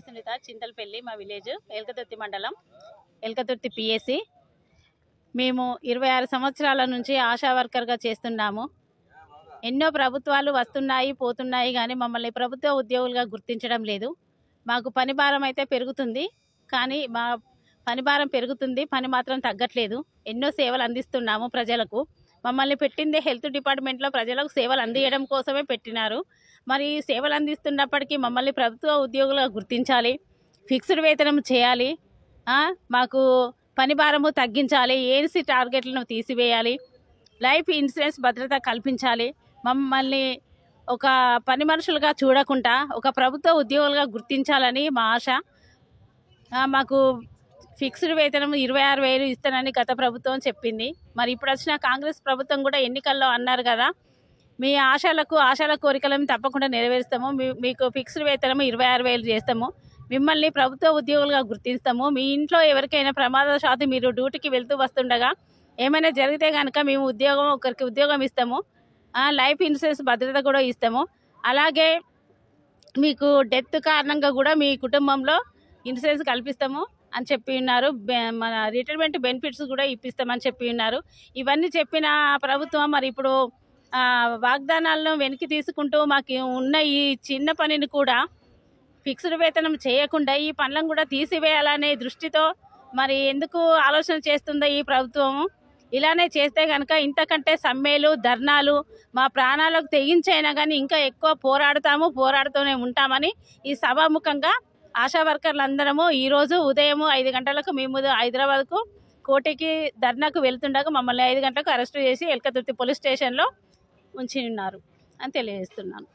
సునీత, చింతలపల్లి మా విలేజ్, ఎల్కతుర్తి మండలం, ఎల్కతుర్తి పిఎస్సి. మేము 26 సంవత్సరాల నుంచి ఆశా వర్కర్గా చేస్తున్నాము. ఎన్నో ప్రభుత్వాలు వస్తున్నాయి పోతున్నాయి, కానీ మమ్మల్ని ప్రభుత్వ ఉద్యోగులుగా గుర్తించడం లేదు. మాకు పని భారం అయితే పెరుగుతుంది, కానీ మా పని భారం పెరుగుతుంది, పని మాత్రం తగ్గట్లేదు. ఎన్నో సేవలు అందిస్తున్నాము ప్రజలకు. మమ్మల్ని పెట్టిందే హెల్త్ డిపార్ట్మెంట్లో ప్రజలకు సేవలు అందించడం కోసమే పెట్టినారు. మరి సేవలు అందిస్తున్నప్పటికీ మమ్మల్ని ప్రభుత్వ ఉద్యోగులుగా గుర్తించాలి, ఫిక్స్డ్ వేతనం చేయాలి, మాకు పని భారము తగ్గించాలి, ఏఎన్సీ టార్గెట్లను తీసివేయాలి, లైఫ్ ఇన్సూరెన్స్ భద్రత కల్పించాలి. మమ్మల్ని ఒక పని మనుషులుగా చూడకుండా ఒక ప్రభుత్వ ఉద్యోగులుగా గుర్తించాలని మా ఆశ. మాకు ఫిక్స్డ్ వేతనం 26,000 ఇస్తానని గత ప్రభుత్వం చెప్పింది. మరి ఇప్పుడు వచ్చిన కాంగ్రెస్ ప్రభుత్వం కూడా ఎన్నికల్లో అన్నారు కదా, మీ ఆశల కోరికలను తప్పకుండా నెరవేరుస్తాము, మీకు ఫిక్స్డ్ వేతనం 26,000 చేస్తాము, మిమ్మల్ని ప్రభుత్వ ఉద్యోగులుగా గుర్తిస్తాము, మీ ఇంట్లో ఎవరికైనా ప్రమాదవశాత్తు మీరు డ్యూటీకి వెళ్తూ వస్తుండగా ఏమైనా జరిగితే కనుక మేము ఒకరికి ఉద్యోగం ఇస్తాము, లైఫ్ ఇన్సూరెన్స్ భద్రత కూడా ఇస్తాము, అలాగే మీకు డెత్ కారణంగా కూడా మీ కుటుంబంలో ఇన్సూరెన్స్ కల్పిస్తాము అని చెప్పి ఉన్నారు. మన రిటైర్మెంట్ బెనిఫిట్స్ కూడా ఇప్పిస్తామని చెప్పి ఉన్నారు. ఇవన్నీ చెప్పిన ప్రభుత్వం మరి ఇప్పుడు వాగ్దానాలను వెనక్కి తీసుకుంటూ మాకు ఉన్న ఈ చిన్న పనిని కూడా ఫిక్స్డ్ వేతనం చేయకుండా ఈ పనులను కూడా తీసివేయాలనే దృష్టితో మరి ఎందుకు ఆలోచన చేస్తుందో ఈ ప్రభుత్వం. ఇలానే చేస్తే కనుక ఇంతకంటే సమ్మెలు, ధర్నాలు మా ప్రాణాలకు తెగించైనా కానీ ఇంకా ఎక్కువ పోరాడుతూనే ఉంటామని ఈ సభాముఖంగా ఆశా వర్కర్లందరము ఈరోజు ఉదయం 5 గంటలకు మేము హైదరాబాద్కు కోటికి ధర్నాకు వెళ్తుండగా మమ్మల్ని 5 గంటలకు అరెస్టు చేసి ఎల్కతుర్తి పోలీస్ స్టేషన్లో ఉంచి ఉన్నారు అని తెలియజేస్తున్నాను.